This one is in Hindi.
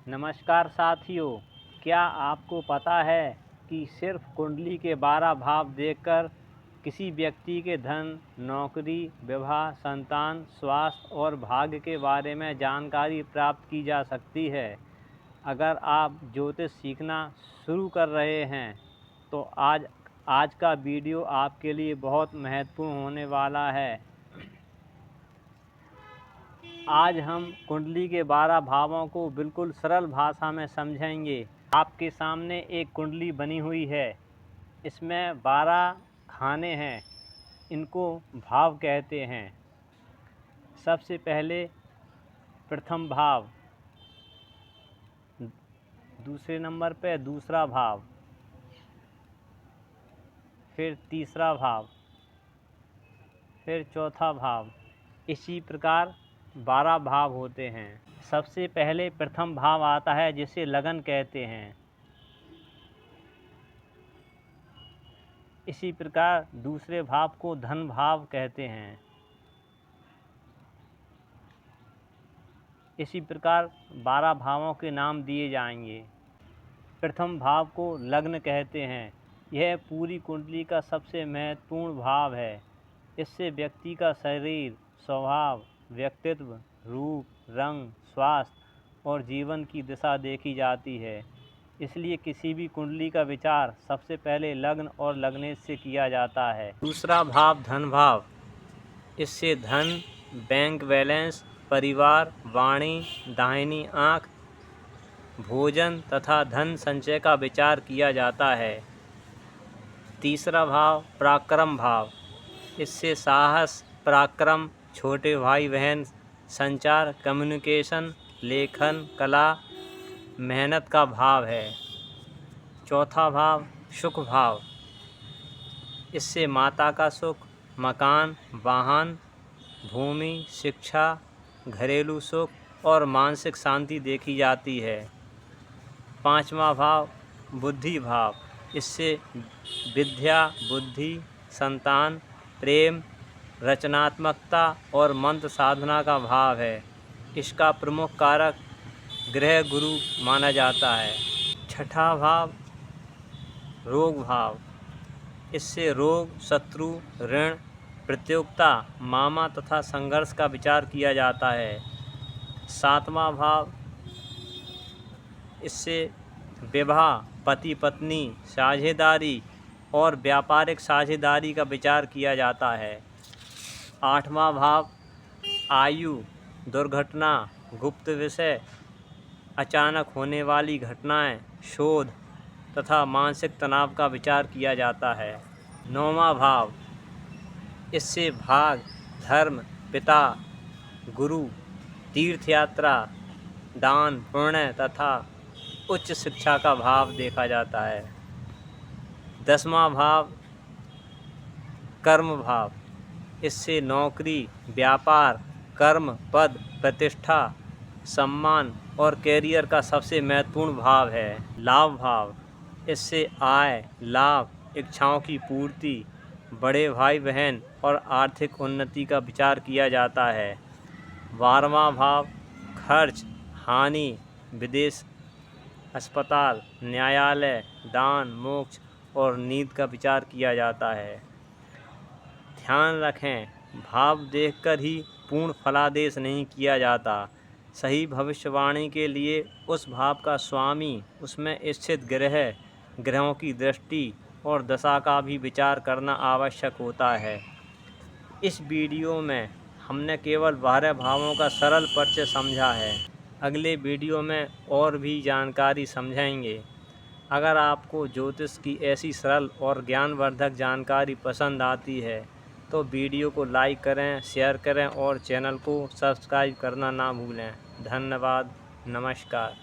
नमस्कार साथियों, क्या आपको पता है कि सिर्फ कुंडली के 12 भाव देखकर किसी व्यक्ति के धन, नौकरी, विवाह, संतान, स्वास्थ्य और भाग्य के बारे में जानकारी प्राप्त की जा सकती है। अगर आप ज्योतिष सीखना शुरू कर रहे हैं तो आज का वीडियो आपके लिए बहुत महत्वपूर्ण होने वाला है। आज हम कुंडली के 12 भावों को बिल्कुल सरल भाषा में समझेंगे। आपके सामने एक कुंडली बनी हुई है। इसमें 12 खाने हैं, इनको भाव कहते हैं। सबसे पहले प्रथम भाव, दूसरे नंबर पे दूसरा भाव, फिर तीसरा भाव, फिर चौथा भाव। इसी प्रकार 12 भाव होते हैं। सबसे पहले प्रथम भाव आता है जिसे लगन कहते हैं। इसी प्रकार दूसरे भाव को धन भाव कहते हैं। इसी प्रकार 12 भावों के नाम दिए जाएंगे। प्रथम भाव को लग्न कहते हैं। यह पूरी कुंडली का सबसे महत्वपूर्ण भाव है। इससे व्यक्ति का शरीर, स्वभाव, व्यक्तित्व, रूप, रंग, स्वास्थ्य और जीवन की दिशा देखी जाती है। इसलिए किसी भी कुंडली का विचार सबसे पहले लग्न और लग्नेश से किया जाता है। दूसरा भाव धन भाव। इससे धन, बैंक बैलेंस, परिवार, वाणी, दाहिनी आँख, भोजन तथा धन संचय का विचार किया जाता है। तीसरा भाव पराक्रम भाव। इससे साहस, पराक्रम, छोटे भाई बहन, संचार, कम्युनिकेशन, लेखन, कला, मेहनत का भाव है। चौथा भाव सुख भाव। इससे माता का सुख, मकान, वाहन, भूमि, शिक्षा, घरेलू सुख और मानसिक शांति देखी जाती है। पांचवा भाव बुद्धि भाव। इससे विद्या, बुद्धि, संतान, प्रेम, रचनात्मकता और मंत्र साधना का भाव है। इसका प्रमुख कारक ग्रह गुरु माना जाता है। छठा भाव रोग भाव। इससे रोग, शत्रु, ऋण, प्रतियोगिता, मामा तथा संघर्ष का विचार किया जाता है। सातवां भाव, इससे विवाह, पति पत्नी, साझेदारी और व्यापारिक साझेदारी का विचार किया जाता है। आठवां भाव आयु, दुर्घटना, गुप्त विषय, अचानक होने वाली घटनाएं, शोध तथा मानसिक तनाव का विचार किया जाता है। नौवां भाव, इससे भाग, धर्म, पिता, गुरु, तीर्थ यात्रा, दान, पुण्य तथा उच्च शिक्षा का भाव देखा जाता है। 10वां भाव कर्म भाव। इससे नौकरी, व्यापार, कर्म, पद, प्रतिष्ठा, सम्मान और कैरियर का सबसे महत्वपूर्ण भाव है। लाभ भाव। इससे आय, लाभ, इच्छाओं की पूर्ति, बड़े भाई बहन और आर्थिक उन्नति का विचार किया जाता है। 12वां भाव खर्च, हानि, विदेश, अस्पताल, न्यायालय, दान, मोक्ष और नींद का विचार किया जाता है। ध्यान रखें, भाव देखकर ही पूर्ण फलादेश नहीं किया जाता। सही भविष्यवाणी के लिए उस भाव का स्वामी, उसमें स्थित ग्रहों की दृष्टि और दशा का भी विचार करना आवश्यक होता है। इस वीडियो में हमने केवल 12 भावों का सरल परिचय समझा है। अगले वीडियो में और भी जानकारी समझेंगे। अगर आपको ज्योतिष की ऐसी सरल और ज्ञानवर्धक जानकारी पसंद आती है तो वीडियो को लाइक करें, शेयर करें और चैनल को सब्सक्राइब करना ना भूलें। धन्यवाद। नमस्कार।